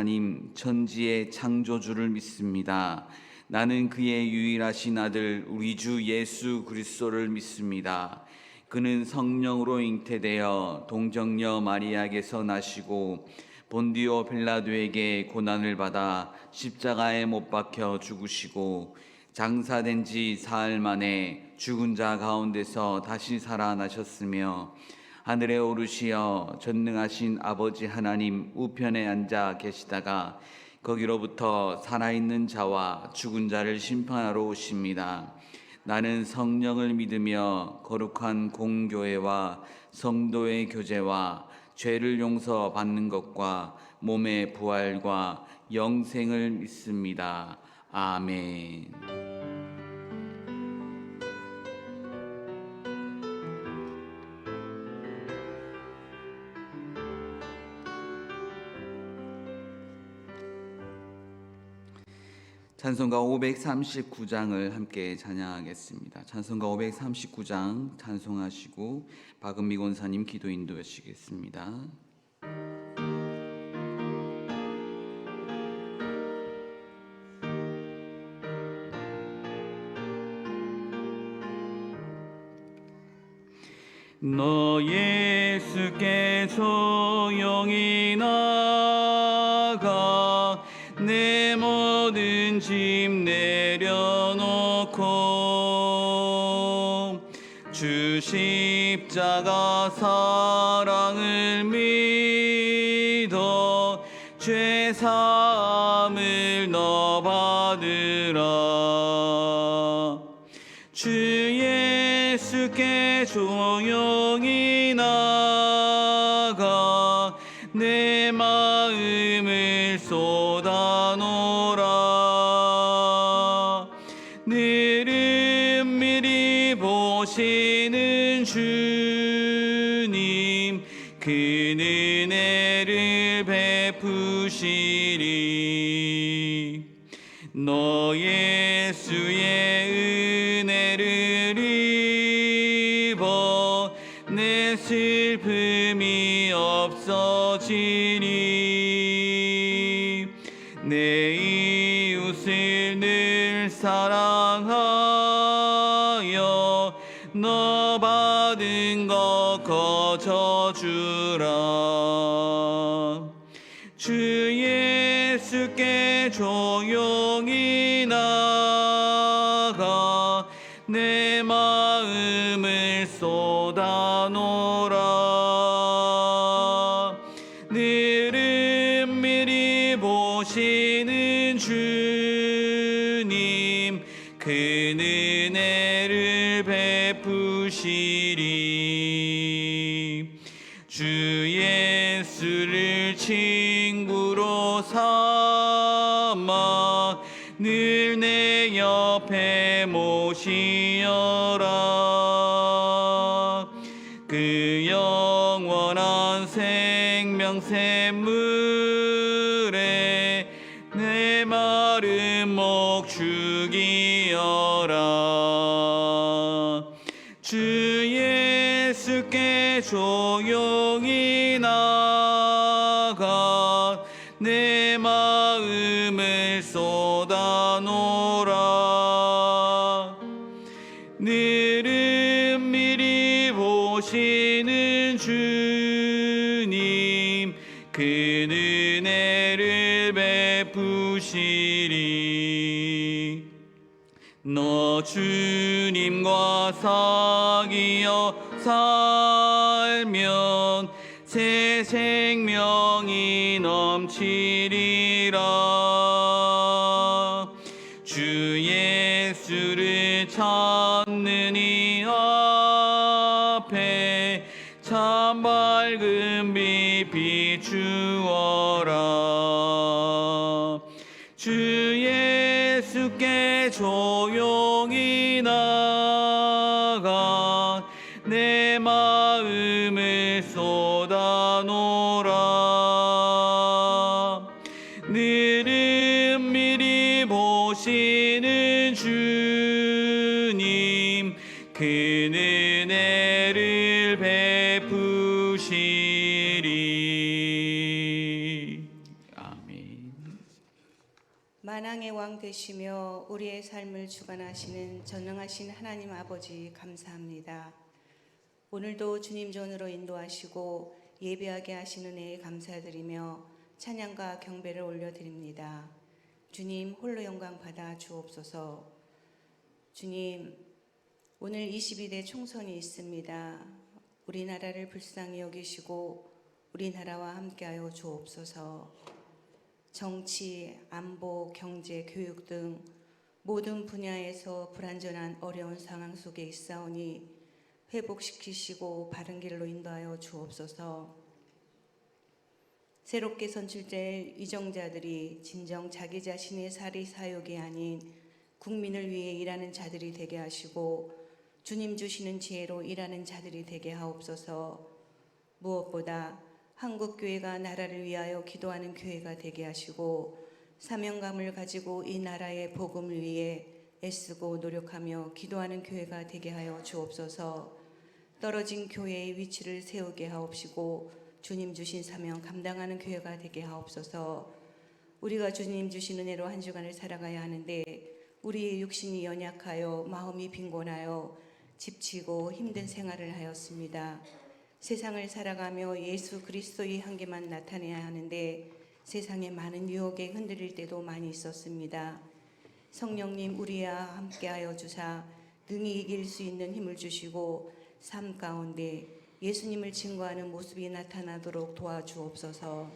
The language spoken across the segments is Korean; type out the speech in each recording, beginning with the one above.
하나님 천지의 창조주를 믿습니다. 나는 그의 유일하신 아들 우리 주 예수 그리스도를 믿습니다. 그는 성령으로 잉태되어 동정녀 마리아에게서 나시고 본디오 빌라도에게 고난을 받아 십자가에 못 박혀 죽으시고 장사된 지 사흘 만에 죽은 자 가운데서 다시 살아나셨으며 하늘에 오르시어 전능하신 아버지 하나님 우편에 앉아 계시다가 거기로부터 살아있는 자와 죽은 자를 심판하러 오십니다. 나는 성령을 믿으며 거룩한 공교회와 성도의 교제와 죄를 용서받는 것과 몸의 부활과 영생을 믿습니다. 아멘. 찬송가 539장을 함께 찬양하겠습니다. 찬송가 539장 찬송하시고 박은미 권사님 기도 인도하시겠습니다. 너 예수께 조용히 나가 내 모든 짐 내려놓고 주 십자가 사랑을 믿어 죄 사함을 너 받으라. 주 예수께 조용히 나가 내 마음을 쏟아놓으라. 늘은 미리 보시는 주님 그 은혜를 베푸시리. 너 예수의 은혜를 입어 내 슬픔이 없어지리. 내 이웃을 늘 사랑하여 너 받은 것 거저주라. 주 예수께 조용히 나가 내 마음을 쏟아놓으라. 늘은 미리 보시는 주님 그 은혜를 베푸시리. 주 예수를 친구로 삼아 늘 내 옆에 모시어라. 그 영원한 생명 샘물에 내 마른 목 죽이어라. 주 예수께 조용히 나가 내 마음을 쏟아놓으라. 늘은 미리 보시는 주님 그 은혜를 베푸시리. 너 주님과 사귀어 살면 새 생명이 넘치리라. 주 예수를 찾는 이 앞에 참 밝은 빛 비추어라. 주 예수께 조용히 나가 내 마음을 쏟아놓으라. 늘은 미리 보시는 주님 그 은혜를 베푸시리. 아멘. 만왕의 왕 되시며 우리의 삶을 주관하시는 전능하신 하나님 아버지 감사합니다. 오늘도 주님 전으로 인도하시고 예배하게 하시는 은혜에 감사드리며 찬양과 경배를 올려드립니다. 주님 홀로 영광 받아 주옵소서. 주님, 오늘 22대 총선이 있습니다. 우리나라를 불쌍히 여기시고 우리나라와 함께하여 주옵소서. 정치, 안보, 경제, 교육 등 모든 분야에서 불완전한 어려운 상황 속에 있사오니 회복시키시고 바른 길로 인도하여 주옵소서. 새롭게 선출될 위정자들이 진정 자기 자신의 사리 사욕이 아닌 국민을 위해 일하는 자들이 되게 하시고 주님 주시는 지혜로 일하는 자들이 되게 하옵소서. 무엇보다 한국교회가 나라를 위하여 기도하는 교회가 되게 하시고 사명감을 가지고 이 나라의 복음을 위해 애쓰고 노력하며 기도하는 교회가 되게 하여 주옵소서. 떨어진 교회의 위치를 세우게 하옵시고 주님 주신 사명 감당하는 교회가 되게 하옵소서. 우리가 주님 주신 은혜로 한 주간을 살아가야 하는데 우리의 육신이 연약하여 마음이 빈곤하여 지치고 힘든 생활을 하였습니다. 세상을 살아가며 예수 그리스도의 향기만 나타내야 하는데 세상에 많은 유혹에 흔들릴 때도 많이 있었습니다. 성령님 우리와 함께하여 주사 능히 이길 수 있는 힘을 주시고 삶 가운데 예수님을 증거하는 모습이 나타나도록 도와주옵소서.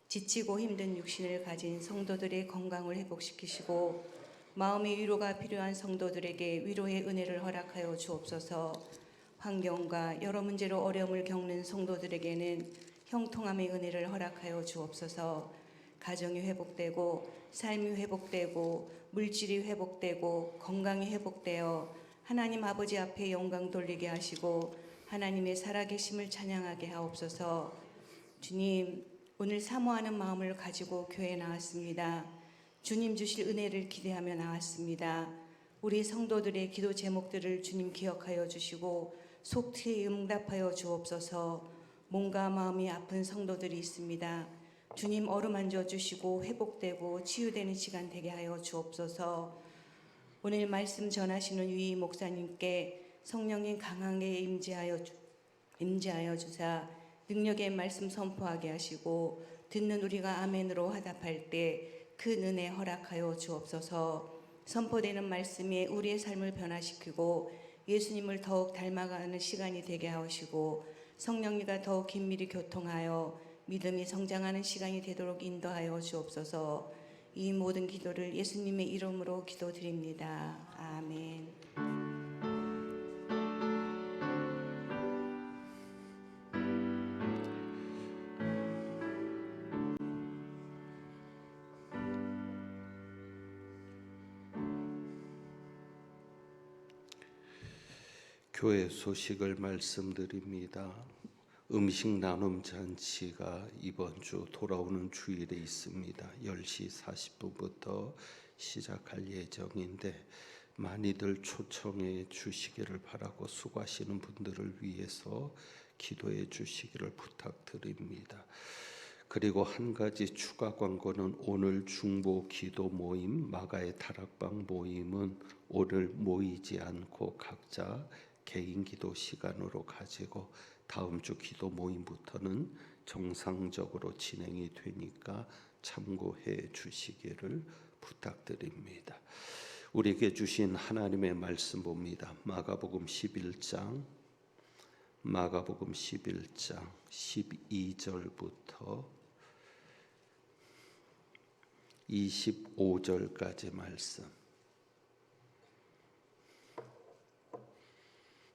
지치고 힘든 육신을 가진 성도들의 건강을 회복시키시고 마음의 위로가 필요한 성도들에게 위로의 은혜를 허락하여 주옵소서. 환경과 여러 문제로 어려움을 겪는 성도들에게는 형통함의 은혜를 허락하여 주옵소서. 가정이 회복되고 삶이 회복되고 물질이 회복되고 건강이 회복되어 하나님 아버지 앞에 영광 돌리게 하시고 하나님의 살아계심을 찬양하게 하옵소서. 주님, 오늘 사모하는 마음을 가지고 교회에 나왔습니다. 주님 주실 은혜를 기대하며 나왔습니다. 우리 성도들의 기도 제목들을 주님 기억하여 주시고 속히 응답하여 주옵소서. 몸과 마음이 아픈 성도들이 있습니다. 주님 어루만져 주시고 회복되고 치유되는 시간 되게 하여 주옵소서. 오늘 말씀 전하시는 유희 목사님께 성령님 강하게 임재하여 주사 능력의 말씀 선포하게 하시고 듣는 우리가 아멘으로 화답할 때 그 은혜 허락하여 주옵소서. 선포되는 말씀이 우리의 삶을 변화시키고 예수님을 더욱 닮아가는 시간이 되게 하시고 성령님과 더욱 긴밀히 교통하여 믿음이 성장하는 시간이 되도록 인도하여 주옵소서. 이 모든 기도를 예수님의 이름으로 기도드립니다. 아멘. 교회 소식을 말씀드립니다. 음식 나눔 잔치가 이번 주 돌아오는 주일에 있습니다. 10시 40분부터 시작할 예정인데 많이들 초청해 주시기를 바라고 수고하시는 분들을 위해서 기도해 주시기를 부탁드립니다. 그리고 한 가지 추가 광고는 오늘 중보 기도 모임 마가의 다락방 모임은 오늘 모이지 않고 각자 개인 기도 시간으로 가지고 다음 주 기도 모임부터는 정상적으로 진행이 되니까 참고해 주시기를 부탁드립니다. 우리에게 주신 하나님의 말씀 봅니다. 마가복음 11장 12절부터 25절까지 말씀.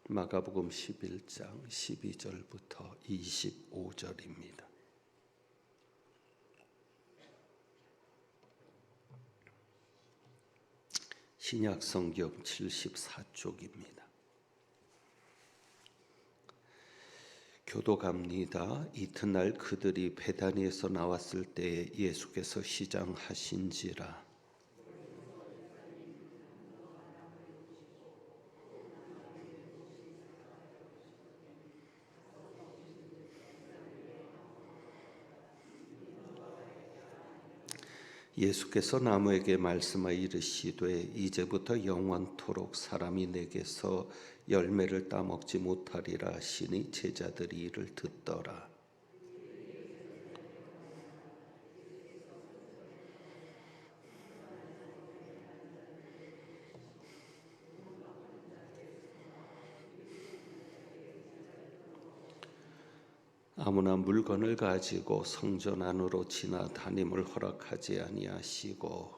마가복음 11장 12절부터 25절입니다. 신약 성경 74쪽입니다. 교도갑니다. 이튿날 그들이 베다니에서 나왔을 때에 예수께서 시장하신지라. 예수께서 나무에게 말씀하여 이르시되 이제부터 영원토록 사람이 내게서 열매를 따먹지 못하리라 하시니 제자들이 이를 듣더라. 아무나 물건을 가지고 성전 안으로 지나다님을 허락하지 아니하시고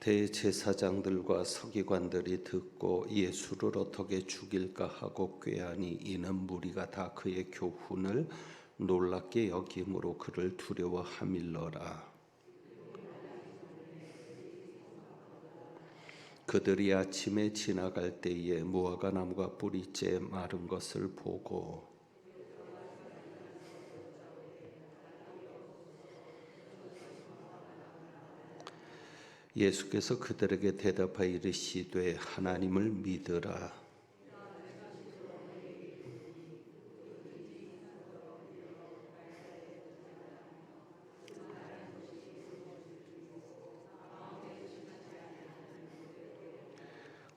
대제사장들과 서기관들이 듣고 예수를 어떻게 죽일까 하고 꾀하니 이는 무리가 다 그의 교훈을 놀랍게 여김으로 그를 두려워함일러라. 그들이 아침에 지나갈 때에 무화과 나무가 뿌리째 마른 것을 보고 예수께서 그들에게 대답하여 이르시되 하나님을 믿으라.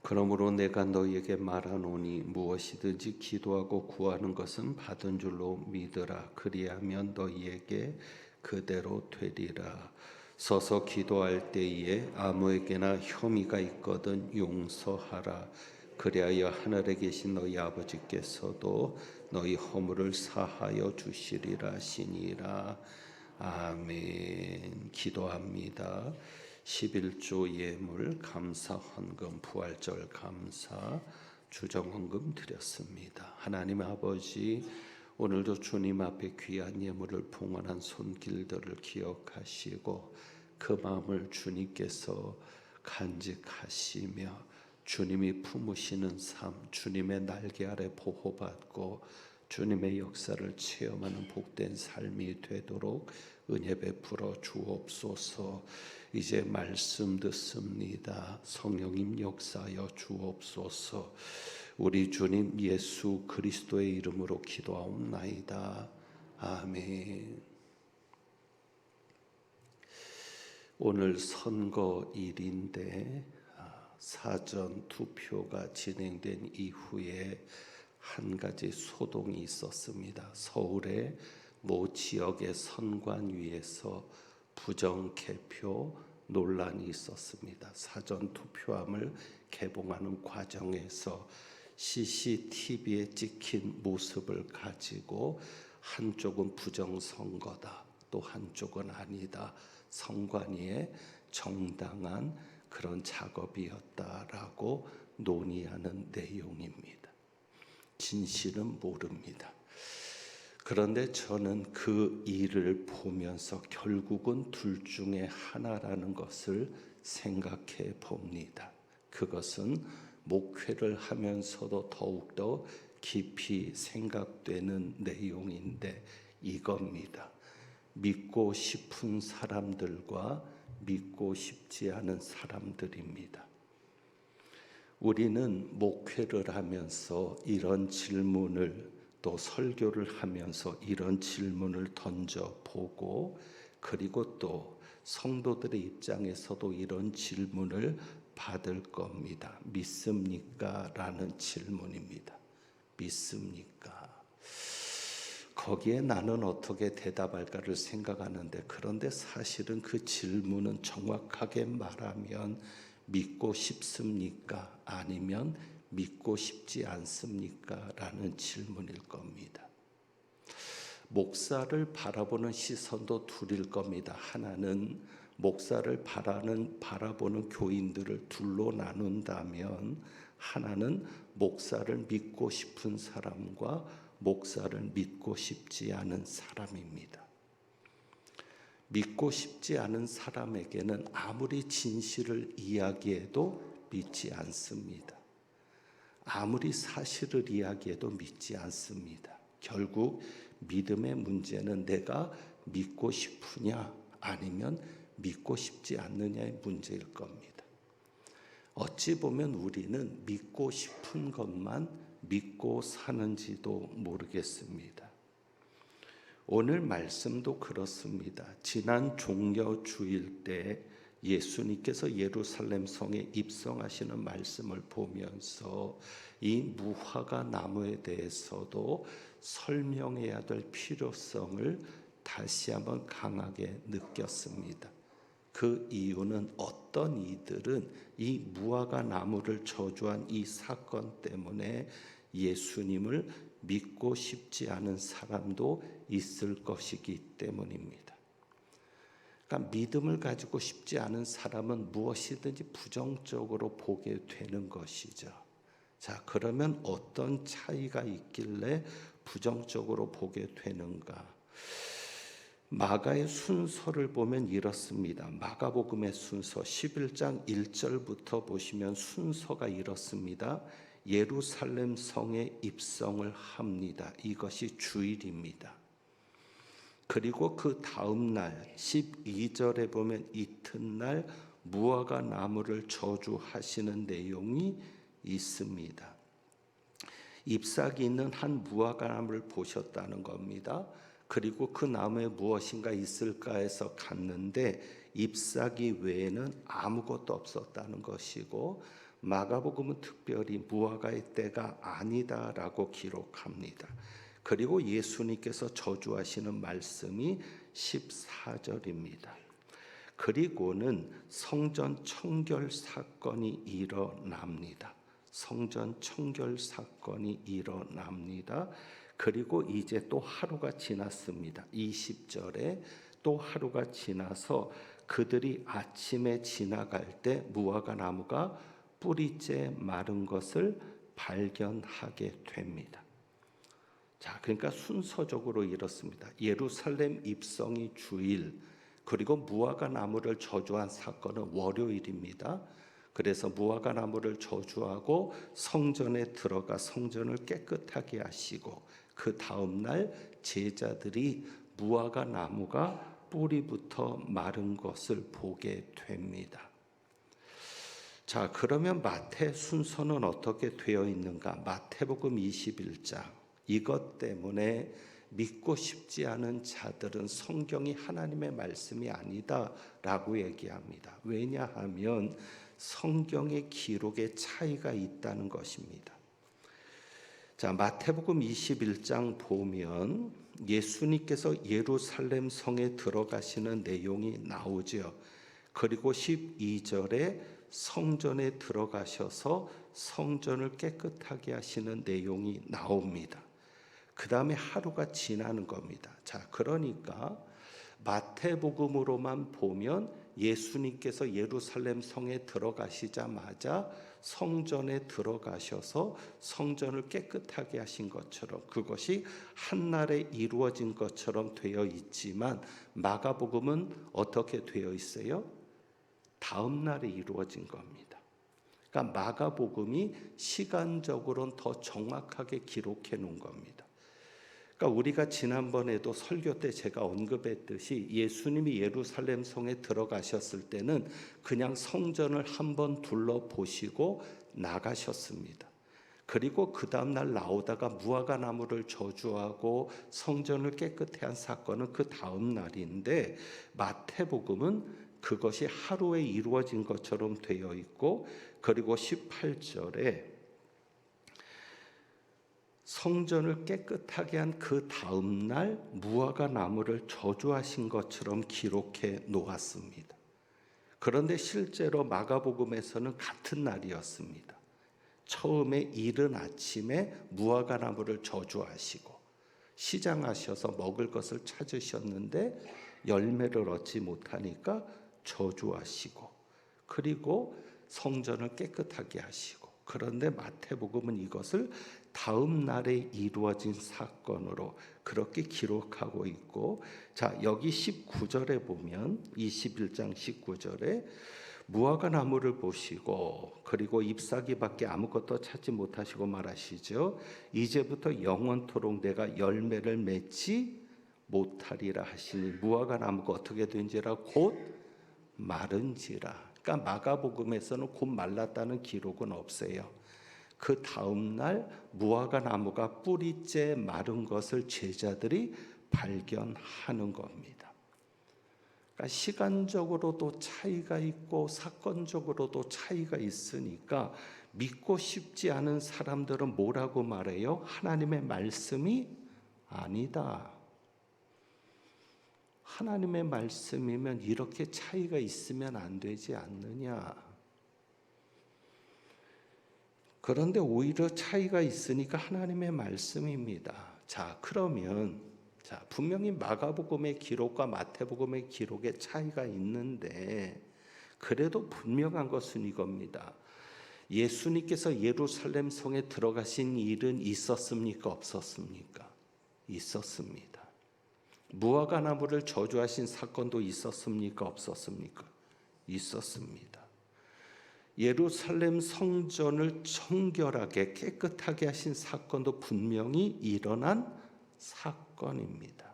그러므로 내가 너희에게 말하노니 무엇이든지 기도하고 구하는 것은 받은 줄로 믿으라. 그리하면 너희에게 그대로 되리라. 서서 기도할 때에 아무에게나 혐의가 있거든 용서하라. 그리하여 하늘에 계신 너희 아버지께서도 너희 허물을 사하여 주시리라 하시니라. 아멘. 기도합니다. 11조 예물, 감사, 헌금, 부활절 감사, 주정 헌금 드렸습니다. 하나님 아버지, 오늘도 주님 앞에 귀한 예물을 봉헌한 손길들을 기억하시고 그 마음을 주님께서 간직하시며 주님이 품으시는 삶, 주님의 날개 아래 보호받고 주님의 역사를 체험하는 복된 삶이 되도록 은혜 베풀어 주옵소서. 이제 말씀 듣습니다. 성령님 역사하여 주옵소서. 우리 주님 예수 그리스도의 이름으로 기도하옵나이다. 아멘. 오늘 선거일인데 사전 투표가 진행된 이후에 한 가지 소동이 있었습니다. 서울의 모 지역의 선관위에서 부정 개표 논란이 있었습니다. 사전 투표함을 개봉하는 과정에서 CCTV에 찍힌 모습을 가지고 한쪽은 부정선거다, 또 한쪽은 아니다, 선관위의 정당한 그런 작업이었다라고 논의하는 내용입니다. 진실은 모릅니다. 그런데 저는 그 일을 보면서 결국은 둘 중에 하나라는 것을 생각해 봅니다. 그것은 목회를 하면서도 더욱더 깊이 생각되는 내용인데 이겁니다. 믿고 싶은 사람들과 믿고 싶지 않은 사람들입니다. 우리는 목회를 하면서 이런 질문을 또 설교를 하면서 이런 질문을 던져보고 그리고 또 성도들의 입장에서도 이런 질문을 받을 겁니다. 믿습니까? 라는 질문입니다. 믿습니까? 거기에 나는 어떻게 대답할까를 생각하는데 그런데 사실은 그 질문은 정확하게 말하면 믿고 싶습니까? 아니면 믿고 싶지 않습니까? 라는 질문일 겁니다. 목사를 바라보는 시선도 둘일 겁니다. 하나는 목사를 바라보는 교인들을 둘로 나눈다면 하나는 목사를 믿고 싶은 사람과 목사를 믿고 싶지 않은 사람입니다. 믿고 싶지 않은 사람에게는 아무리 진실을 이야기해도 믿지 않습니다. 아무리 사실을 이야기해도 믿지 않습니다. 결국 믿음의 문제는 내가 믿고 싶으냐 아니면 믿고 싶지 않느냐의 문제일 겁니다. 어찌 보면 우리는 믿고 싶은 것만 믿고 사는지도 모르겠습니다. 오늘 말씀도 그렇습니다. 지난 종려 주일 때 예수님께서 예루살렘 성에 입성하시는 말씀을 보면서 이 무화과 나무에 대해서도 설명해야 될 필요성을 다시 한번 강하게 느꼈습니다. 그 이유는 어떤 이들은 이 무화과 나무를 저주한 이 사건 때문에 예수님을 믿고 싶지 않은 사람도 있을 것이기 때문입니다. 그러니까 믿음을 가지고 싶지 않은 사람은 무엇이든지 부정적으로 보게 되는 것이죠. 자, 그러면 어떤 차이가 있길래 부정적으로 보게 되는가? 마가의 순서를 보면 이렇습니다. 마가복음의 순서 11장 1절부터 보시면 순서가 이렇습니다. 예루살렘 성에 입성을 합니다. 이것이 주일입니다. 그리고 그 다음 날 12절에 보면 이튿날 무화과 나무를 저주하시는 내용이 있습니다. 잎사귀 있는 한 무화과 나무를 보셨다는 겁니다. 그리고 그 나무에 무엇인가 있을까 해서 갔는데 잎사귀 외에는 아무것도 없었다는 것이고, 마가복음은 특별히 무화과의 때가 아니다라고 기록합니다. 그리고 예수님께서 저주하시는 말씀이 14절입니다. 그리고는 성전 청결 사건이 일어납니다. 성전 청결 사건이 일어납니다. 그리고 이제 또 하루가 지났습니다. 20절에 또 하루가 지나서 그들이 아침에 지나갈 때 무화과 나무가 뿌리째 마른 것을 발견하게 됩니다. 자, 그러니까 순서적으로 이렇습니다. 예루살렘 입성이 주일, 그리고 무화과 나무를 저주한 사건은 월요일입니다. 그래서 무화과 나무를 저주하고 성전에 들어가 성전을 깨끗하게 하시고, 그 다음 날 제자들이 무화과 나무가 뿌리부터 마른 것을 보게 됩니다. 자, 그러면 마태 순서는 어떻게 되어 있는가? 마태복음 21장. 이것 때문에 믿고 싶지 않은 자들은 성경이 하나님의 말씀이 아니다라고 얘기합니다. 왜냐하면 성경의 기록에 차이가 있다는 것입니다. 자, 마태복음 21장 보면 예수님께서 예루살렘 성에 들어가시는 내용이 나오죠. 그리고 12절에 성전에 들어가셔서 성전을 깨끗하게 하시는 내용이 나옵니다. 그 다음에 하루가 지나는 겁니다. 자, 그러니까 마태복음으로만 보면 예수님께서 예루살렘 성에 들어가시자마자 성전에 들어가셔서 성전을 깨끗하게 하신 것처럼, 그것이 한날에 이루어진 것처럼 되어 있지만 마가복음은 어떻게 되어 있어요? 다음 날에 이루어진 겁니다. 그러니까 마가복음이 시간적으로는 더 정확하게 기록해 놓은 겁니다. 그러니까 우리가 지난번에도 설교 때 제가 언급했듯이 예수님이 예루살렘 성에 들어가셨을 때는 그냥 성전을 한번 둘러보시고 나가셨습니다. 그리고 그 다음날 나오다가 무화과 나무를 저주하고 성전을 깨끗게 한 사건은 그 다음 날인데, 마태복음은 그것이 하루에 이루어진 것처럼 되어 있고, 그리고 18절에 성전을 깨끗하게 한 그 다음 날 무화과 나무를 저주하신 것처럼 기록해 놓았습니다. 그런데 실제로 마가복음에서는 같은 날이었습니다. 처음에 이른 아침에 무화과 나무를 저주하시고 시장하셔서 먹을 것을 찾으셨는데 열매를 얻지 못하니까 저주하시고, 그리고 성전을 깨끗하게 하시고, 그런데 마태복음은 이것을 다음 날에 이루어진 사건으로 그렇게 기록하고 있고, 자, 여기 19절에 보면 21장 19절에 무화과 나무를 보시고 그리고 잎사귀밖에 아무것도 찾지 못하시고 말하시죠. 이제부터 영원토록 내가 열매를 맺지 못하리라 하시니 무화과 나무가 어떻게 된지라 곧 마른지라. 그러니까 마가복음에서는 곧 말랐다는 기록은 없어요. 그 다음 날 무화과 나무가 뿌리째 마른 것을 제자들이 발견하는 겁니다. 그러니까 시간적으로도 차이가 있고 사건적으로도 차이가 있으니까 믿고 싶지 않은 사람들은 뭐라고 말해요? 하나님의 말씀이 아니다. 하나님의 말씀이면 이렇게 차이가 있으면 안 되지 않느냐. 그런데 오히려 차이가 있으니까 하나님의 말씀입니다. 자, 그러면 분명히 마가복음의 기록과 마태복음의 기록에 차이가 있는데 그래도 분명한 것은 이겁니다. 예수님께서 예루살렘 성에 들어가신 일은 있었습니까? 없었습니까? 있었습니다. 무화과 나무를 저주하신 사건도 있었습니까? 없었습니까? 있었습니다. 예루살렘 성전을 청결하게 깨끗하게 하신 사건도 분명히 일어난 사건입니다.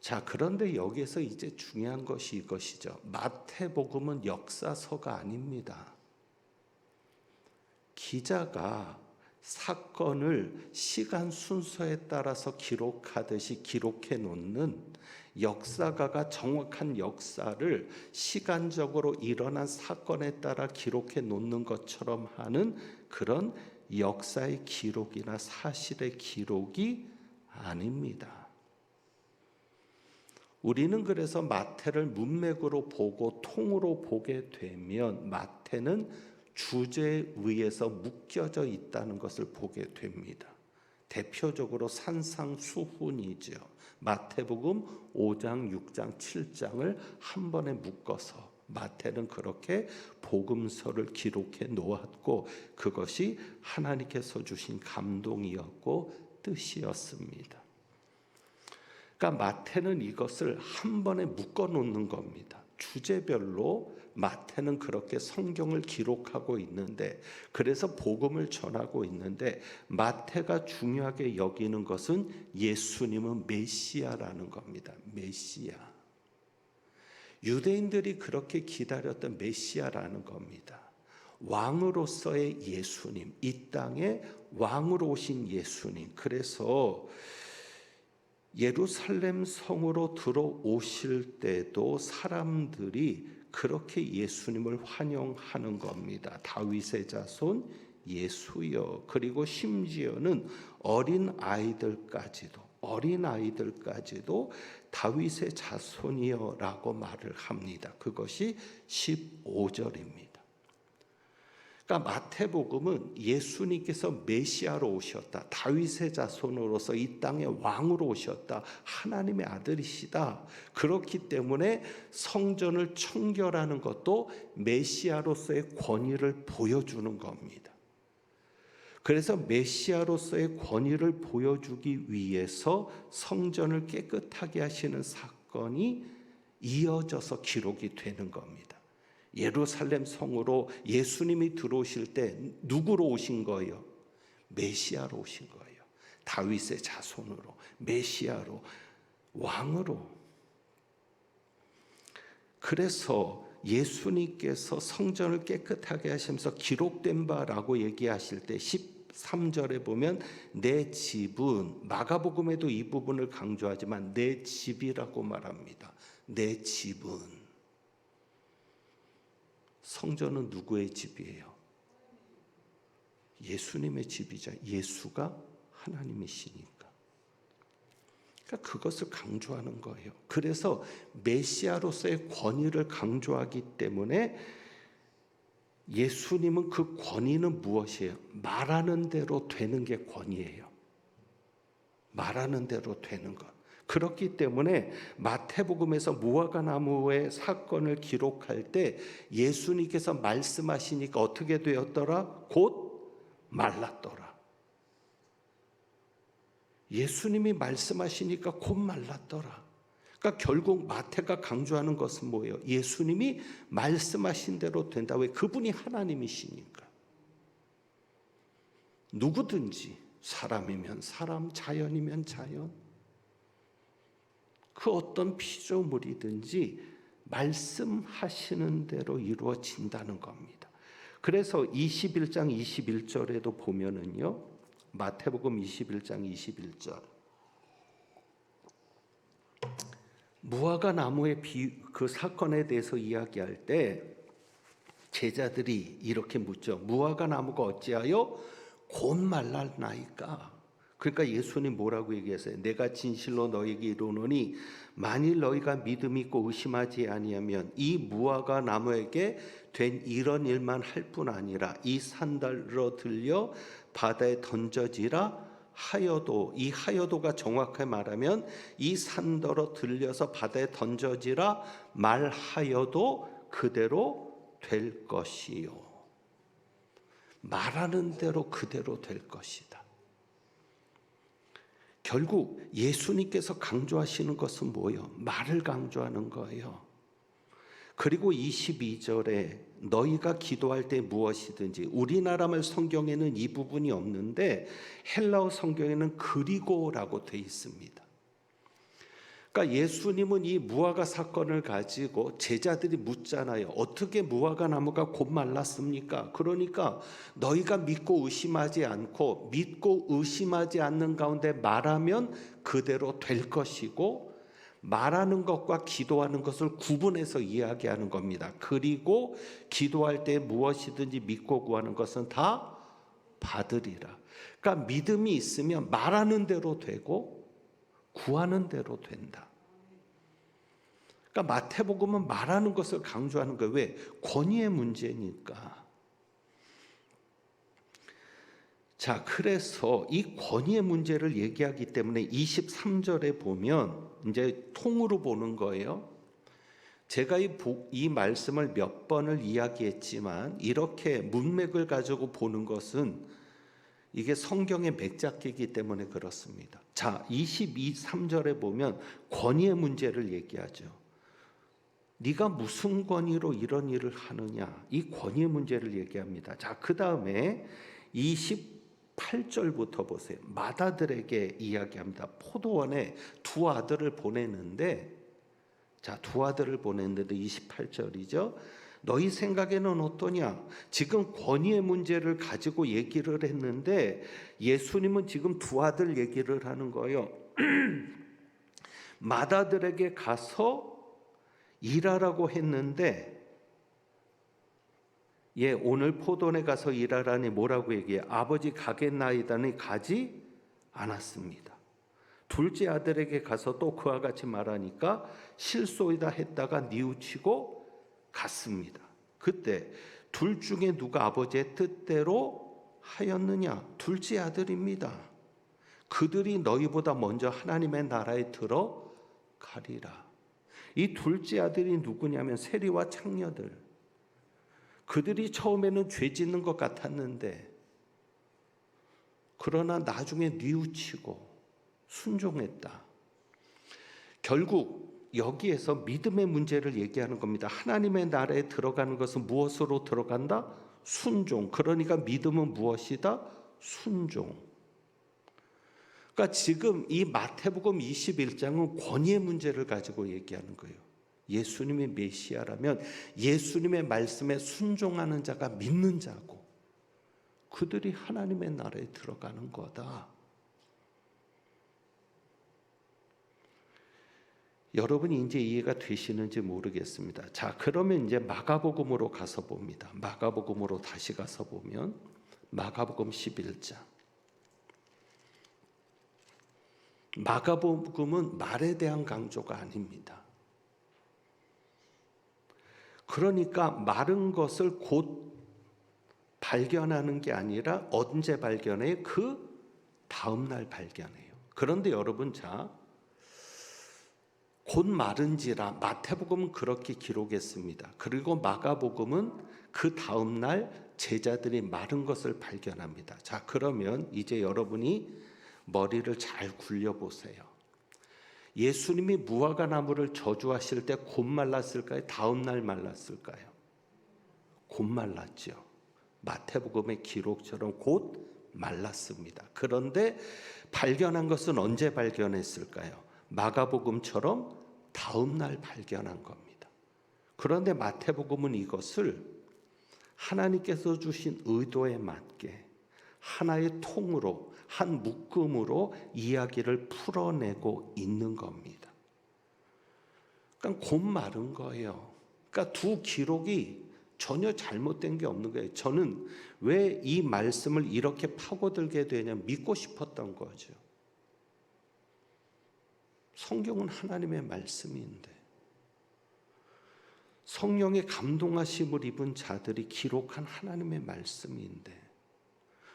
자, 그런데 여기서 이제 중요한 것이 이것이죠. 마태복음은 역사서가 아닙니다. 기자가 사건을 시간 순서에 따라서 기록하듯이 기록해 놓는, 역사가가 정확한 역사를 시간적으로 일어난 사건에 따라 기록해 놓는 것처럼 하는 그런 역사의 기록이나 사실의 기록이 아닙니다. 우리는 그래서 마태를 문맥으로 보고 통으로 보게 되면 마태는 주제에 의해서 묶여져 있다는 것을 보게 됩니다. 대표적으로 산상수훈이죠. 마태복음 5장, 6장, 7장을 한 번에 묶어서 마태는 그렇게 복음서를 기록해 놓았고 그것이 하나님께서 주신 감동이었고 뜻이었습니다. 그러니까 마태는 이것을 한 번에 묶어 놓는 겁니다. 주제별로 마태는 그렇게 성경을 기록하고 있는데, 그래서 복음을 전하고 있는데, 마태가 중요하게 여기는 것은 예수님은 메시아라는 겁니다. 메시아. 유대인들이 그렇게 기다렸던 메시아라는 겁니다. 왕으로서의 예수님, 이 땅에 왕으로 오신 예수님. 그래서 예루살렘 성으로 들어오실 때도 사람들이 그렇게 예수님을 환영하는 겁니다. 다윗의 자손 예수여. 그리고 심지어는 어린 아이들까지도 다윗의 자손이여라고 말을 합니다. 그것이 15절입니다. 그러니까 마태복음은 예수님께서 메시아로 오셨다, 다윗의 자손으로서 이 땅의 왕으로 오셨다, 하나님의 아들이시다. 그렇기 때문에 성전을 청결하는 것도 메시아로서의 권위를 보여주는 겁니다. 그래서 메시아로서의 권위를 보여주기 위해서 성전을 깨끗하게 하시는 사건이 이어져서 기록이 되는 겁니다. 예루살렘 성으로 예수님이 들어오실 때 누구로 오신 거예요? 메시아로 오신 거예요. 다윗의 자손으로, 메시아로, 왕으로. 그래서 예수님께서 성전을 깨끗하게 하시면서 기록된 바라고 얘기하실 때 13절에 보면 내 집은, 마가복음에도 이 부분을 강조하지만 내 집이라고 말합니다. 내 집은. 성전은 누구의 집이에요? 예수님의 집이자. 예수가 하나님이시니까. 그러니까 그것을 강조하는 거예요. 그래서 메시아로서의 권위를 강조하기 때문에 예수님은 그 권위는 무엇이에요? 말하는 대로 되는 게 권위예요. 말하는 대로 되는 것. 그렇기 때문에 마태복음에서 무화과 나무의 사건을 기록할 때 예수님께서 말씀하시니까 어떻게 되었더라? 곧 말랐더라. 예수님이 말씀하시니까 곧 말랐더라. 그러니까 결국 마태가 강조하는 것은 뭐예요? 예수님이 말씀하신 대로 된다. 왜? 그분이 하나님이시니까. 누구든지, 사람이면 사람, 자연이면 자연, 그 어떤 피조물이든지 말씀하시는 대로 이루어진다는 겁니다. 그래서 21장 21절에도 보면은요, 마태복음 21장 21절, 무화과 나무의 그 사건에 대해서 이야기할 때 제자들이 이렇게 묻죠. 무화과 나무가 어찌하여 곧 말랐나이까? 그러니까 예수님 뭐라고 얘기했어요? 내가 진실로 너에게 이르노니 만일 너희가 믿음이 있고 의심하지 아니하면 이 무화과 나무에게 된 이런 일만 할 뿐 아니라 이 산들로 들려 바다에 던져지라 하여도, 이 하여도가 정확하게 말하면 이 산더러 들려서 바다에 던져지라 말하여도 그대로 될 것이요. 말하는 대로 그대로 될 것이다. 결국 예수님께서 강조하시는 것은 뭐예요? 말을 강조하는 거예요. 그리고 22절에 너희가 기도할 때 무엇이든지, 우리나라 말 성경에는 이 부분이 없는데 헬라어 성경에는 그리고라고 되어 있습니다. 그러니까 예수님은 이 무화과 사건을 가지고 제자들이 묻잖아요. 어떻게 무화과 나무가 곧 말랐습니까? 그러니까 너희가 믿고 의심하지 않고 믿고 의심하지 않는 가운데 말하면 그대로 될 것이고, 말하는 것과 기도하는 것을 구분해서 이야기하는 겁니다. 그리고 기도할 때 무엇이든지 믿고 구하는 것은 다 받으리라. 그러니까 믿음이 있으면 말하는 대로 되고 구하는 대로 된다. 그러니까 마태복음은 말하는 것을 강조하는 거예요. 왜? 권위의 문제니까. 자, 그래서 이 권위의 문제를 얘기하기 때문에 23절에 보면 이제 통으로 보는 거예요. 제가 이 말씀을 몇 번을 이야기했지만 이렇게 문맥을 가지고 보는 것은 이게 성경의 맥잡기이기 때문에 그렇습니다. 자, 23절에 보면 권위의 문제를 얘기하죠. 네가 무슨 권위로 이런 일을 하느냐, 이 권위의 문제를 얘기합니다. 자, 그 다음에 28절부터 보세요. 마다들에게 이야기합니다. 포도원에 두 아들을 보냈는데, 자, 두 아들을 보냈는데 28절이죠. 너희 생각에는 어떠냐? 지금 권위의 문제를 가지고 얘기를 했는데 예수님은 지금 두 아들 얘기를 하는 거예요. 마다들에게 가서 일하라고 했는데, 오늘 포도원에 가서 일하라니 뭐라고 얘기해? 아버지 가겠나이다니 가지 않았습니다. 둘째 아들에게 가서 또 그와 같이 말하니까 실소이다 했다가 뉘우치고 갔습니다. 그때 둘 중에 누가 아버지의 뜻대로 하였느냐? 둘째 아들입니다. 그들이 너희보다 먼저 하나님의 나라에 들어가리라. 이 둘째 아들이 누구냐면 세리와 창녀들. 그들이 처음에는 죄 짓는 것 같았는데 그러나 나중에 뉘우치고 순종했다. 결국 여기에서 믿음의 문제를 얘기하는 겁니다. 하나님의 나라에 들어가는 것은 무엇으로 들어간다? 순종. 그러니까 믿음은 무엇이다? 순종. 그러니까 지금 이 마태복음 21장은 권위의 문제를 가지고 얘기하는 거예요. 예수님이 메시아라면 예수님의 말씀에 순종하는 자가 믿는 자고 그들이 하나님의 나라에 들어가는 거다. 여러분이 이제 이해가 되시는지 모르겠습니다. 자, 그러면 이제 마가복음으로 가서 봅니다. 마가복음으로 다시 가서 보면 마가복음 11장. 마가복음은 말에 대한 강조가 아닙니다. 그러니까 마른 것을 곧 발견하는 게 아니라 언제 발견해요? 그 다음 날 발견해요. 그런데 여러분, 자, 곧 마른지라 마태복음은 그렇게 기록했습니다. 그리고 마가복음은 그 다음 날 제자들이 마른 것을 발견합니다. 자, 그러면 이제 여러분이 머리를 잘 굴려보세요. 예수님이 무화과 나무를 저주하실 때 곧 말랐을까요? 다음 날 말랐을까요? 곧 말랐죠. 마태복음의 기록처럼 곧 말랐습니다. 그런데 발견한 것은 언제 발견했을까요? 마가복음처럼 다음 날 발견한 겁니다. 그런데 마태복음은 이것을 하나님께서 주신 의도에 맞게 하나의 통으로, 한 묶음으로 이야기를 풀어내고 있는 겁니다. 그러니까 곧 마른 거예요. 그러니까 두 기록이 전혀 잘못된 게 없는 거예요. 저는 왜 이 말씀을 이렇게 파고들게 되냐면 믿고 싶었던 거죠. 성경은 하나님의 말씀인데 성령의 감동하심을 입은 자들이 기록한 하나님의 말씀인데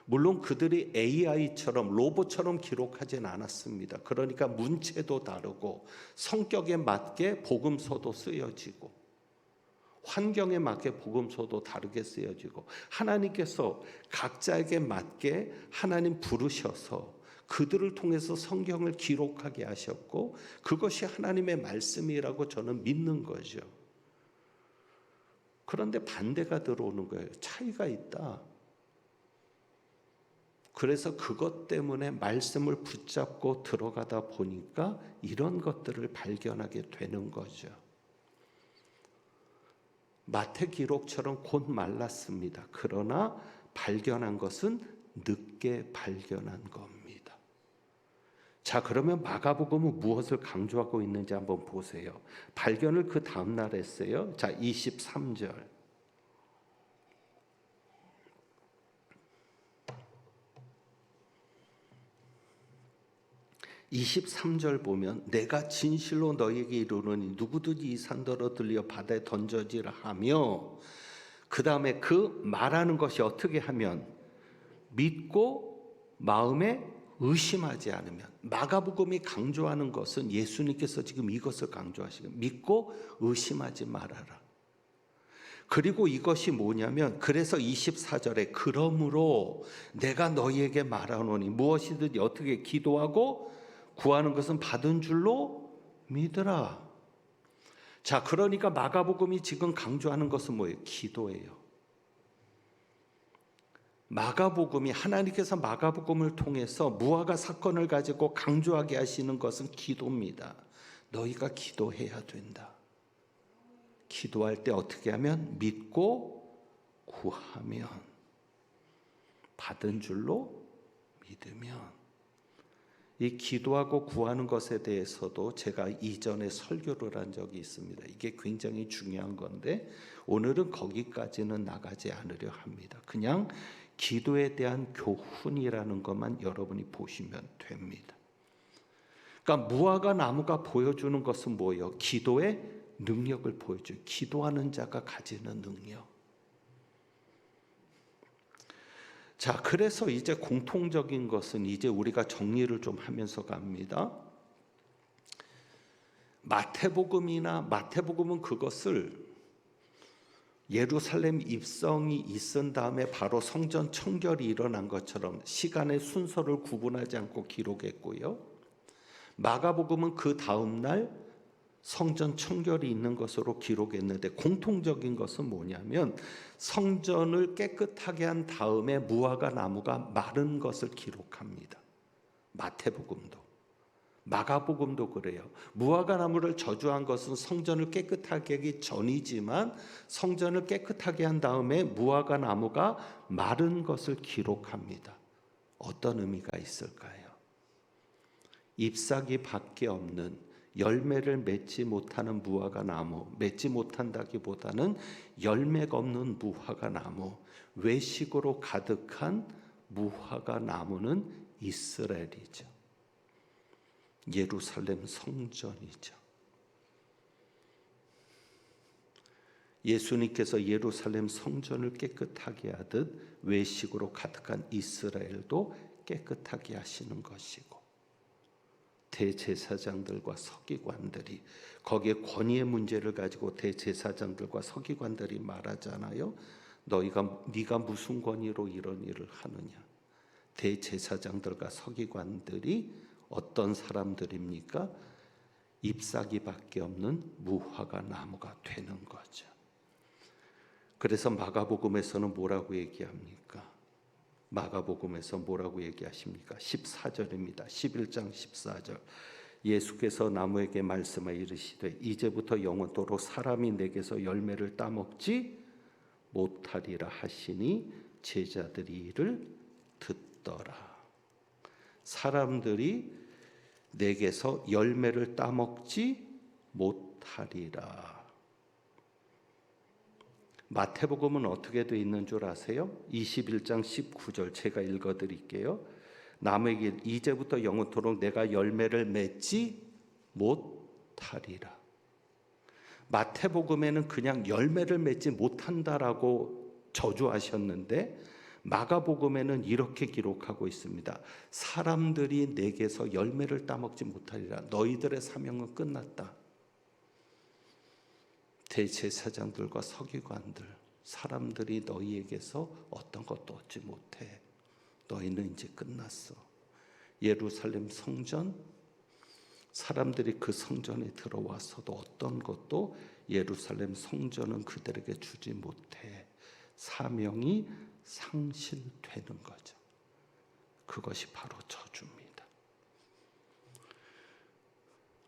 물론 그들이 AI처럼 로봇처럼 기록하진 않았습니다. 그러니까 문체도 다르고 성격에 맞게 복음서도 쓰여지고 환경에 맞게 복음서도 다르게 쓰여지고 하나님께서 각자에게 맞게 하나님 부르셔서 그들을 통해서 성경을 기록하게 하셨고 그것이 하나님의 말씀이라고 저는 믿는 거죠. 그런데 반대가 들어오는 거예요. 차이가 있다. 그래서 그것 때문에 말씀을 붙잡고 들어가다 보니까 이런 것들을 발견하게 되는 거죠. 마태 기록처럼 곧 말랐습니다. 그러나 발견한 것은 늦게 발견한 겁니다. 자, 그러면 마가복음은 무엇을 강조하고 있는지 한번 보세요. 발견을 그 다음 날 했어요. 자, 23절. 23절 보면 내가 진실로 너희에게 이르노니 누구든지 이 산더러 들려 바다에 던져지라 하며 그 다음에 그 말하는 것이 어떻게 하면 믿고 마음에 의심하지 않으면 마가복음이 강조하는 것은 예수님께서 지금 이것을 강조하시고 믿고 의심하지 말아라. 그리고 이것이 뭐냐면 그래서 24절에 그러므로 내가 너희에게 말하노니 무엇이든지 어떻게 기도하고 구하는 것은 받은 줄로 믿으라. 자, 그러니까 마가복음이 지금 강조하는 것은 뭐예요? 기도예요. 마가복음이 하나님께서 마가복음을 통해서 무화과 사건을 가지고 강조하게 하시는 것은 기도입니다. 너희가 기도해야 된다. 기도할 때 어떻게 하면 믿고 구하면 받은 줄로 믿으면 이 기도하고 구하는 것에 대해서도 제가 이전에 설교를 한 적이 있습니다. 이게 굉장히 중요한 건데 오늘은 거기까지는 나가지 않으려 합니다. 그냥 기도에 대한 교훈이라는 것만 여러분이 보시면 됩니다. 그러니까 무화과 나무가 보여주는 것은 뭐예요? 기도의 능력을 보여줘요. 기도하는 자가 가지는 능력. 자, 그래서 이제 공통적인 것은 이제 우리가 정리를 좀 하면서 갑니다. 마태복음은 그것을 예루살렘 입성이 있은 다음에 바로 성전 청결이 일어난 것처럼 시간의 순서를 구분하지 않고 기록했고요. 마가복음은 그 다음 날 성전 청결이 있는 것으로 기록했는데 공통적인 것은 뭐냐면 성전을 깨끗하게 한 다음에 무화과 나무가 마른 것을 기록합니다. 마태복음도 마가복음도 그래요. 무화과 나무를 저주한 것은 성전을 깨끗하게 하기 전이지만 성전을 깨끗하게 한 다음에 무화과 나무가 마른 것을 기록합니다. 어떤 의미가 있을까요? 잎사귀밖에 없는 열매를 맺지 못하는 무화과 나무, 맺지 못한다기보다는 열매가 없는 무화과 나무, 외식으로 가득한 무화과 나무는 이스라엘이죠. 예루살렘 성전이죠. 예수님께서 예루살렘 성전을 깨끗하게 하듯 외식으로 가득한 이스라엘도 깨끗하게 하시는 것이고 대제사장들과 서기관들이 거기에 권위의 문제를 가지고 대제사장들과 서기관들이 말하잖아요. 네가 무슨 권위로 이런 일을 하느냐. 대제사장들과 서기관들이 어떤 사람들입니까? 잎사귀밖에 없는 무화과 나무가 되는 거죠. 그래서 마가복음에서는 뭐라고 얘기합니까? 마가복음에서 뭐라고 얘기하십니까? 14절입니다. 11장 14절 예수께서 나무에게 말씀하여 이르시되 이제부터 영원토록 사람이 내게서 열매를 따먹지 못하리라 하시니 제자들이 이를 듣더라. 사람들이 내게서 열매를 따먹지 못하리라. 마태복음은 어떻게 되어 있는 줄 아세요? 21장 19절 제가 읽어드릴게요. 나무에게 이제부터 영원토록 내가 열매를 맺지 못하리라. 마태복음에는 그냥 열매를 맺지 못한다라고 저주하셨는데 마가복음에는 이렇게 기록하고 있습니다. 사람들이 내게서 열매를 따먹지 못하리라. 너희들의 사명은 끝났다. 대제사장들과 서기관들, 사람들이 너희에게서 어떤 것도 얻지 못해. 너희는 이제 끝났어. 예루살렘 성전, 사람들이 그 성전에 들어와서도 어떤 것도 예루살렘 성전은 그들에게 주지 못해. 사명이 상실되는 거죠. 그것이 바로 저주입니다.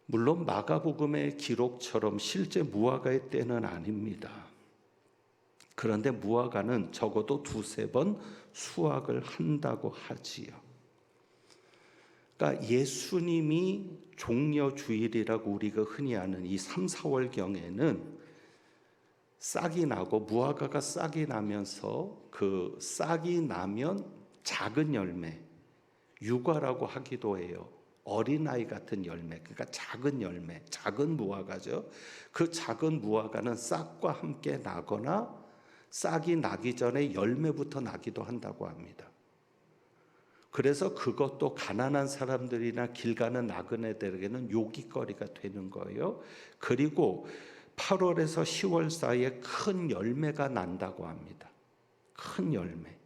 물론 마가복음의 기록처럼 실제 무화과의 때는 아닙니다. 그런데 무화과는 적어도 2-3번 수확을 한다고 하지요. 그러니까 예수님이 종려주일이라고 우리가 흔히 아는 이 3, 4월경에는 싹이 나고 무화과가 싹이 나면서 그 싹이 나면 작은 열매, 유과라고 하기도 해요. 어린아이 같은 열매, 그러니까 작은 열매, 작은 무화과죠. 그 작은 무화과는 싹과 함께 나거나 싹이 나기 전에 열매부터 나기도 한다고 합니다. 그래서 그것도 가난한 사람들이나 길 가는 나그네들에게는 요깃거리가 되는 거예요. 그리고 8월에서 10월 사이에 큰 열매가 난다고 합니다. 큰 열매.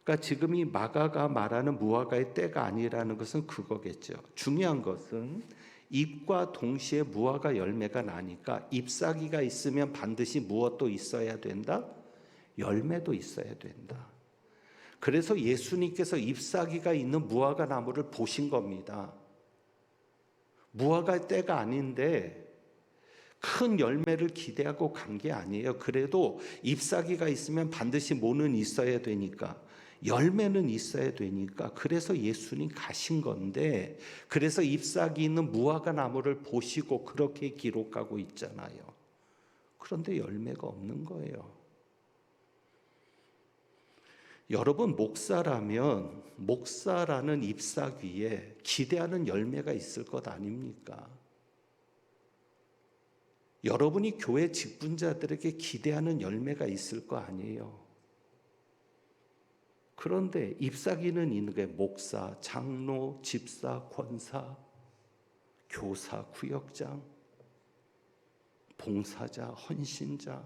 그러니까 지금 이 마가가 말하는 무화과의 때가 아니라는 것은 그거겠죠. 중요한 것은 잎과 동시에 무화과 열매가 나니까 잎사귀가 있으면 반드시 무엇도 있어야 된다? 열매도 있어야 된다. 그래서 예수님께서 잎사귀가 있는 무화과 나무를 보신 겁니다. 무화과의 때가 아닌데 큰 열매를 기대하고 간 게 아니에요. 그래도 잎사귀가 있으면 반드시 뭐는 있어야 되니까, 열매는 있어야 되니까, 그래서 예수님 가신 건데, 그래서 잎사귀 있는 무화과 나무를 보시고 그렇게 기록하고 있잖아요. 그런데 열매가 없는 거예요. 여러분, 목사라면 목사라는 잎사귀에 기대하는 열매가 있을 것 아닙니까? 여러분이 교회 직분자들에게 기대하는 열매가 있을 거 아니에요. 그런데 잎사귀는 있는 게 목사, 장로, 집사, 권사, 교사, 구역장, 봉사자, 헌신자,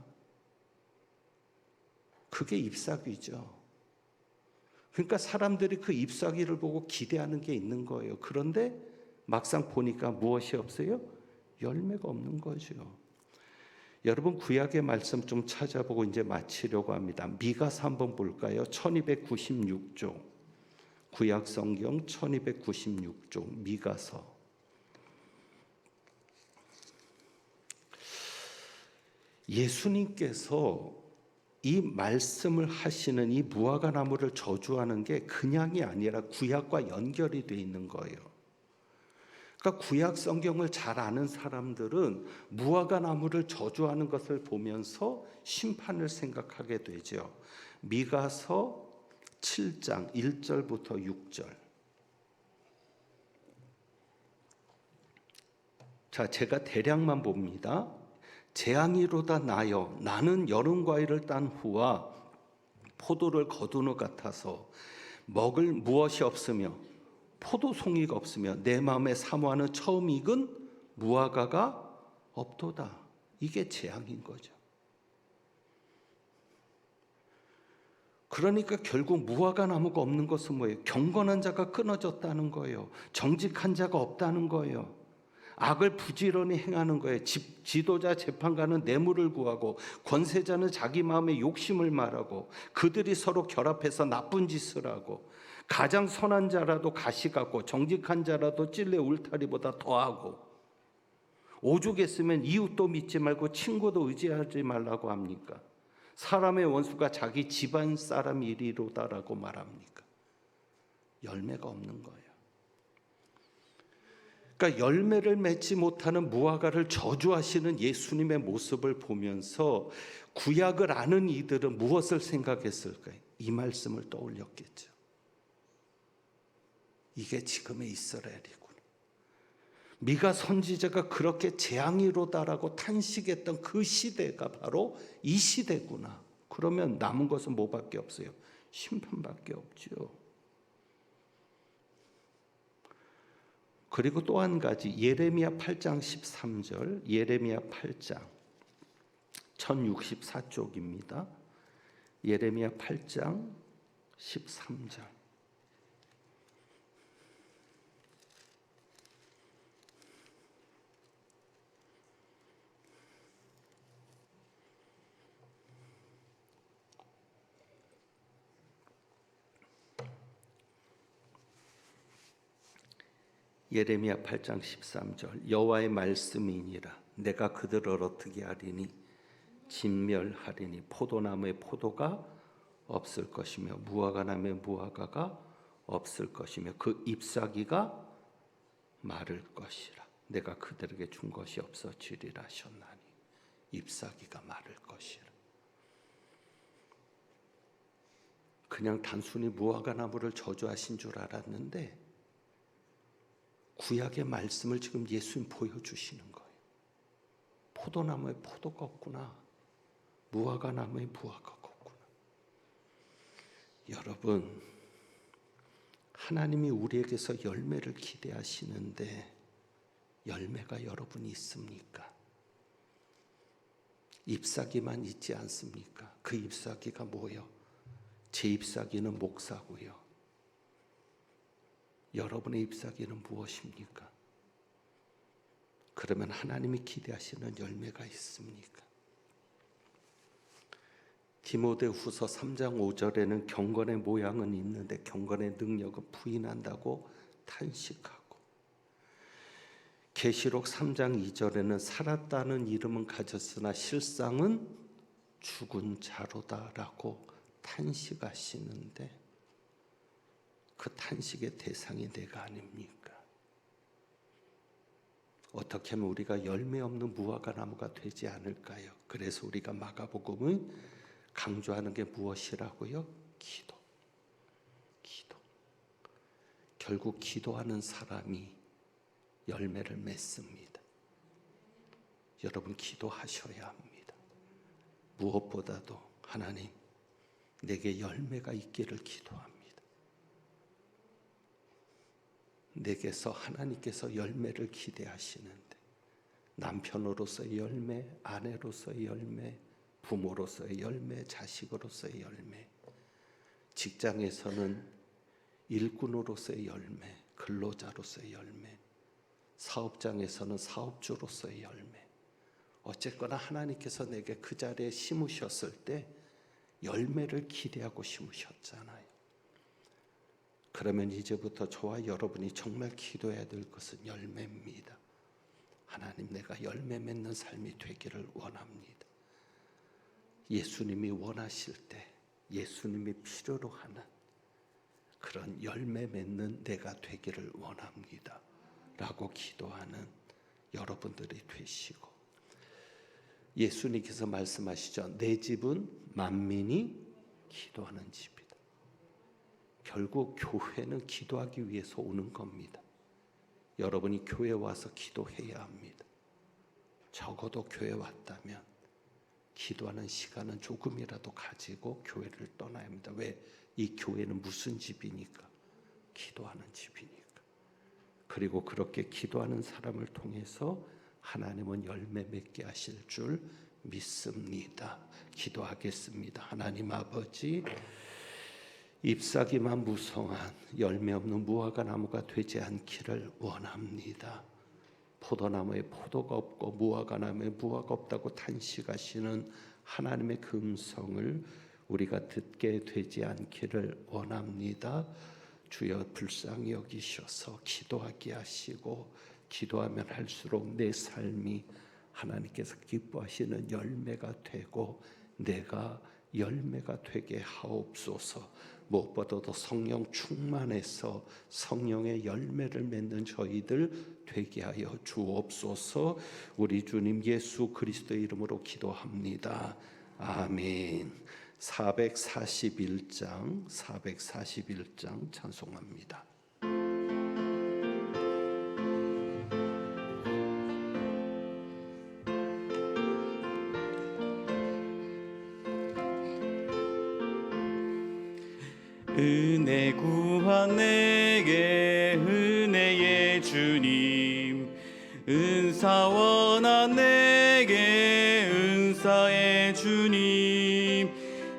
그게 잎사귀죠. 그러니까 사람들이 그 잎사귀를 보고 기대하는 게 있는 거예요. 그런데 막상 보니까 무엇이 없어요? 열매가 없는 거죠. 여러분, 구약의 말씀 좀 찾아보고 이제 마치려고 합니다. 미가서 한번 볼까요? 1296쪽. 구약 성경 1296쪽 미가서. 예수님께서 이 말씀을 하시는 이 무화과 나무를 저주하는 게 그냥이 아니라 구약과 연결이 돼 있는 거예요. 그러니까 구약 성경을 잘 아는 사람들은 무화과 나무를 저주하는 것을 보면서 심판을 생각하게 되죠. 미가서 7장 1절부터 6절. 자, 제가 대략만 봅니다. 재앙이로다 나여 나는 여름 과일을 딴 후와 포도를 거둔 것 같아서 먹을 무엇이 없으며 포도송이가 없으며 내 마음에 사모하는 처음 익은 무화과가 없도다. 이게 재앙인 거죠. 그러니까 결국 무화과 나무가 없는 것은 뭐예요? 경건한 자가 끊어졌다는 거예요. 정직한 자가 없다는 거예요. 악을 부지런히 행하는 거예요. 지도자 재판관은 뇌물을 구하고 권세자는 자기 마음의 욕심을 말하고 그들이 서로 결합해서 나쁜 짓을 하고 가장 선한 자라도 가시 같고 정직한 자라도 찔레 울타리보다 더하고 오죽했으면 이웃도 믿지 말고 친구도 의지하지 말라고 합니까? 사람의 원수가 자기 집안 사람 일이로다라고 말합니까? 열매가 없는 거예요. 그러니까 열매를 맺지 못하는 무화과를 저주하시는 예수님의 모습을 보면서 구약을 아는 이들은 무엇을 생각했을까요? 이 말씀을 떠올렸겠죠. 이게 지금의 이스라엘이구나. 미가 선지자가 그렇게 재앙이로다라고 탄식했던 그 시대가 바로 이 시대구나. 그러면 남은 것은 뭐밖에 없어요? 심판밖에 없죠. 그리고 또 한 가지, 예레미야 8장 13절, 예레미야 8장 1064쪽입니다. 예레미야 8장 13절. 예레미야 8장 13절. 여호와의 말씀이니라. 내가 그들을 어떻게 하리니? 진멸하리니. 포도나무에 포도가 없을 것이며 무화과나무에 무화과가 없을 것이며 그 잎사귀가 마를 것이라. 내가 그들에게 준 것이 없어지리라 하셨나니 잎사귀가 마를 것이라. 그냥 단순히 무화과나무를 저주하신 줄 알았는데 구약의 말씀을 지금 예수님 보여주시는 거예요. 포도나무에 포도가 없구나. 무화과나무에 무화과가 없구나. 여러분, 하나님이 우리에게서 열매를 기대하시는데 열매가 여러분이 있습니까? 잎사귀만 있지 않습니까? 그 잎사귀가 뭐예요? 제 잎사귀는 목사고요. 여러분의 잎사귀는 무엇입니까? 그러면 하나님이 기대하시는 열매가 있습니까? 디모데후서 3장 5절에는 경건의 모양은 있는데 경건의 능력은 부인한다고 탄식하고, 계시록 3장 2절에는 살았다는 이름은 가졌으나 실상은 죽은 자로다라고 탄식하시는데 그 탄식의 대상이 내가 아닙니까? 어떻게 하면 우리가 열매 없는 무화과 나무가 되지 않을까요? 그래서 우리가 마가복음을 강조하는 게 무엇이라고요? 기도. 결국 기도하는 사람이 열매를 맺습니다. 여러분 기도하셔야 합니다. 무엇보다도 하나님, 내게 열매가 있기를 기도합니다. 내게서 하나님께서 열매를 기대하시는데 남편으로서의 열매, 아내로서의 열매, 부모로서의 열매, 자식으로서의 열매, 직장에서는 일꾼으로서의 열매, 근로자로서의 열매, 사업장에서는 사업주로서의 열매, 어쨌거나 하나님께서 내게 그 자리에 심으셨을 때 열매를 기대하고 심으셨잖아요. 그러면 이제부터 저와 여러분이 정말 기도해야 될 것은 열매입니다. 하나님, 내가 열매 맺는 삶이 되기를 원합니다. 예수님이 원하실 때 예수님이 필요로 하는 그런 열매 맺는 내가 되기를 원합니다 라고 기도하는 여러분들이 되시고, 예수님께서 말씀하시죠. 내 집은 만민이 기도하는 집이다. 결국 교회는 기도하기 위해서 오는 겁니다. 여러분이 교회 와서 기도해야 합니다. 적어도 교회 왔다면 기도하는 시간은 조금이라도 가지고 교회를 떠나야 합니다. 왜? 이 교회는 무슨 집이니까? 기도하는 집이니까. 그리고 그렇게 기도하는 사람을 통해서 하나님은 열매 맺게 하실 줄 믿습니다. 기도하겠습니다. 하나님 아버지, 잎사귀만 무성한 열매 없는 무화과 나무가 되지 않기를 원합니다. 포도나무에 포도가 없고 무화과 나무에 무화과 없다고 탄식하시는 하나님의 그 음성을 우리가 듣게 되지 않기를 원합니다. 주여 불쌍히 여기셔서 기도하게 하시고 기도하면 할수록 내 삶이 하나님께서 기뻐하시는 열매가 되고 내가 열매가 되게 하옵소서. 무엇보다도 성령 충만해서 성령의 열매를 맺는 저희들 되게 하여 주옵소서. 우리 주님 예수 그리스도의 이름으로 기도합니다. 아멘. 441장 찬송합니다. 은혜 구한 내게 은혜의 주님, 은사 원한 내게 은사의 주님,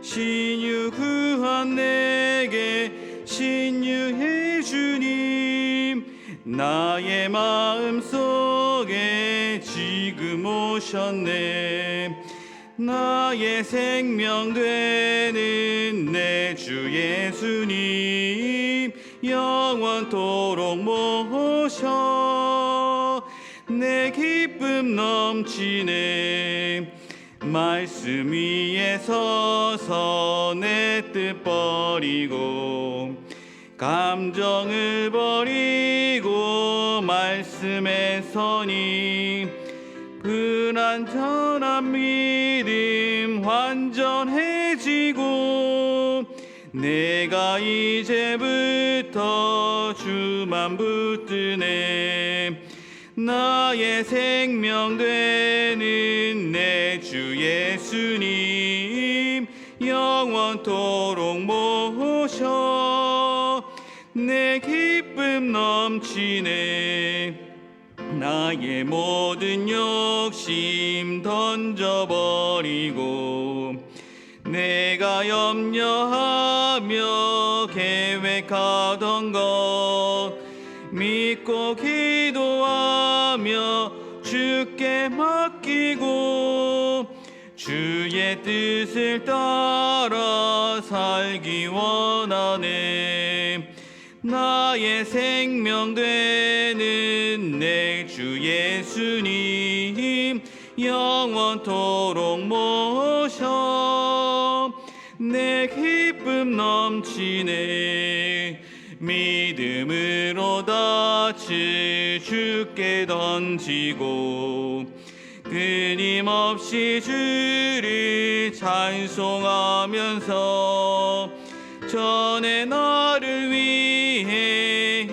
신유 구한 내게 신유의 주님, 나의 마음속에 지금 오셨네. 나의 생명 되는 내 주 예수님, 영원토록 모셔 내 기쁨 넘치네. 말씀 위에 서서 내 뜻 버리고 감정을 버리고 말씀에 서니 불완전한 믿음 완전해지고 내가 이제부터 주만 붙드네. 나의 생명 되는 내 주 예수님, 영원토록 모셔 내 기쁨 넘치네. 나의 모든 욕심 던져버리고 내가 염려하며 계획하던 것 믿고 기도하며 주께 맡기고 주의 뜻을 따라 살기 원하네. 나의 생명 되는 내 주 예수님, 영원토록 모셔 내 기쁨 넘치네. 믿음으로 닻을 주께 던지고 끊임없이 주를 찬송하면서 전에 나를 위해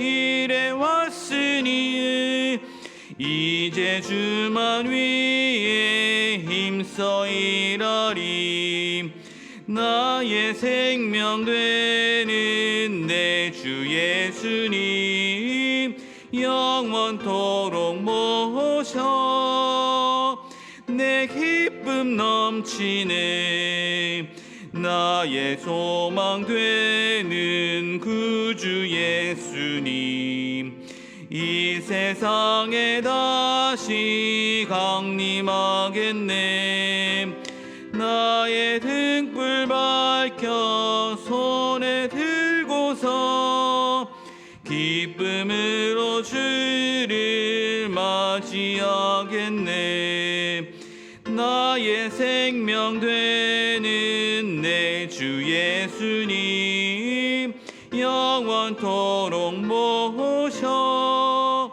일해왔으니 이제 주만 위해 힘써 일하리. 나의 생명 되는 내 주 예수님, 영원토록 모셔 내 기쁨 넘치네. 나의 소망 되는 구주 예수님, 이 세상에 다시 강림하겠네. 나의 등불 밝혀 손에 들고서 기쁨으로 주를 맞이하겠네. 나의 생명 되는 내 주 예수님, 영원토록 모셔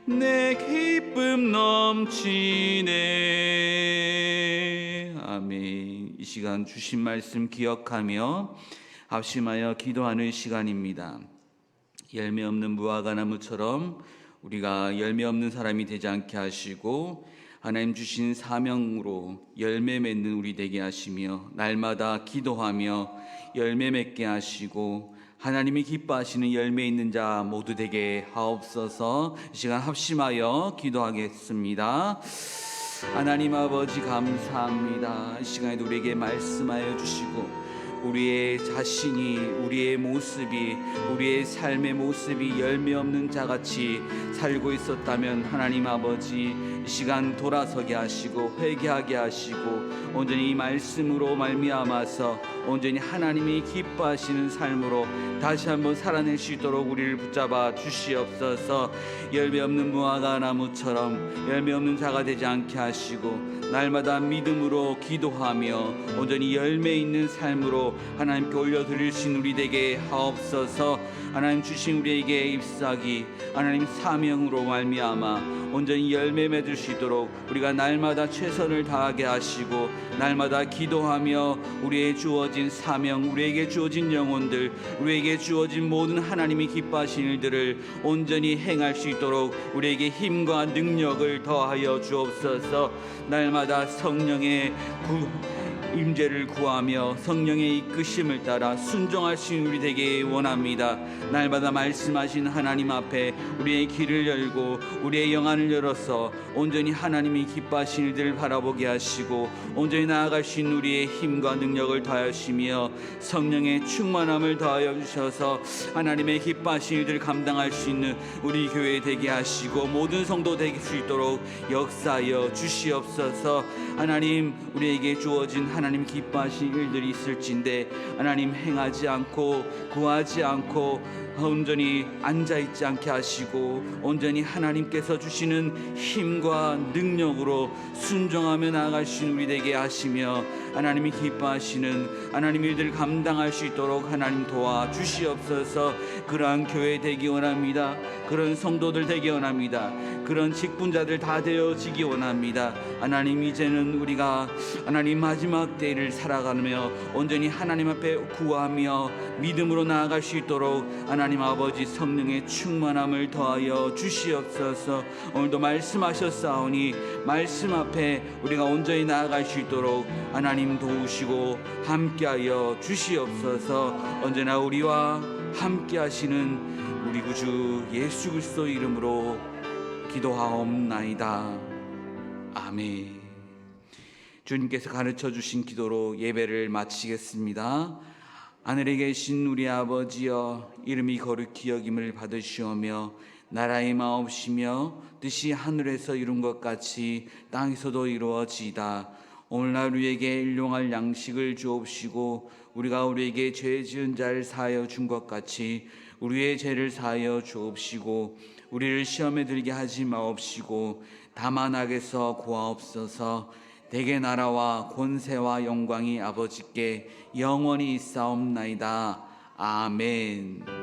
내 기쁨 넘치네. 아멘. 이 시간 주신 말씀 기억하며 합심하여 기도하는 시간입니다. 열매 없는 무화과 나무처럼 우리가 열매 없는 사람이 되지 않게 하시고 하나님 주신 사명으로 열매 맺는 우리 되게 하시며 날마다 기도하며 열매 맺게 하시고 하나님이 기뻐하시는 열매 있는 자 모두 되게 하옵소서. 이 시간 합심하여 기도하겠습니다. 하나님 아버지 감사합니다. 이 시간에도 우리에게 말씀하여 주시고 우리의 자신이, 우리의 모습이, 우리의 삶의 모습이 열매 없는 자같이 살고 있었다면 하나님 아버지 이 시간 돌아서게 하시고 회개하게 하시고 온전히 이 말씀으로 말미암아서 온전히 하나님이 기뻐하시는 삶으로 다시 한번 살아낼 수 있도록 우리를 붙잡아 주시옵소서. 열매 없는 무화과 나무처럼 열매 없는 자가 되지 않게 하시고 날마다 믿음으로 기도하며 온전히 열매 있는 삶으로 하나님께 올려드릴 수 있는 우리 되게 하옵소서. 하나님 주신 우리에게 잎사귀 하나님 사명으로 말미암아 온전히 열매 맺을 수 있도록 우리가 날마다 최선을 다하게 하시고 날마다 기도하며 우리의 주어진 사명, 우리에게 주어진 영혼들, 우리에게 주어진 모든 하나님이 기뻐하신 일들을 온전히 행할 수 있도록 우리에게 힘과 능력을 더하여 주옵소서. 날마다 성령의 임재를 구하며 성령의 이끄심을 따라 순종할 수 있는 우리 되게 원합니다. 날마다 말씀하신 하나님 앞에 우리의 길을 열고 우리의 영안을 열어서 온전히 하나님이 기뻐하신 일들을 바라보게 하시고 온전히 나아갈 수 있는 우리의 힘과 능력을 더하시며 성령의 충만함을 더하여 주셔서 하나님의 기뻐하신 일들을 감당할 수 있는 우리 교회 되게 하시고 모든 성도 될 수 있도록 역사하여 주시옵소서. 하나님 우리에게 주어진 하나님 기뻐하신 일들이 있을진데 하나님 행하지 않고 구하지 않고 온전히 앉아있지 않게 하시고 온전히 하나님께서 주시는 힘과 능력으로 순종하며 나아갈 수 있는 우리 되게 하시며 하나님이 기뻐하시는 하나님 일들을 감당할 수 있도록 하나님 도와주시옵소서. 그러한 교회 되기 원합니다. 그런 성도들 되기 원합니다. 그런 직분자들 다 되어지기 원합니다. 하나님 이제는 우리가 하나님 마지막 때를 살아가며 온전히 하나님 앞에 구하며 믿음으로 나아갈 수 있도록 하나님 아버지 성령의 충만함을 더하여 주시옵소서. 오늘도 말씀하셨사오니 말씀 앞에 우리가 온전히 나아갈 수 있도록 하나님 도우시고 함께하여 주시옵소서. 언제나 우리와 함께하시는 우리 구주 예수 그리스도 이름으로 기도하옵나이다. 아멘. 주님께서 가르쳐 주신 기도로 예배를 마치겠습니다. 하늘에 계신 우리 아버지여, 이름이 거룩히 여김을 받으시오며 나라의 마옵시며 뜻이 하늘에서 이룬 것 같이 땅에서도 이루어지이다. 오늘날 우리에게 일용할 양식을 주옵시고 우리가 우리에게 죄 지은 자를 사하여 준 것 같이 우리의 죄를 사하여 주옵시고 우리를 시험에 들게 하지 마옵시고 다만 악에서 구하옵소서. 대개 나라와 권세와 영광이 아버지께 영원히 있사옵나이다. 아멘.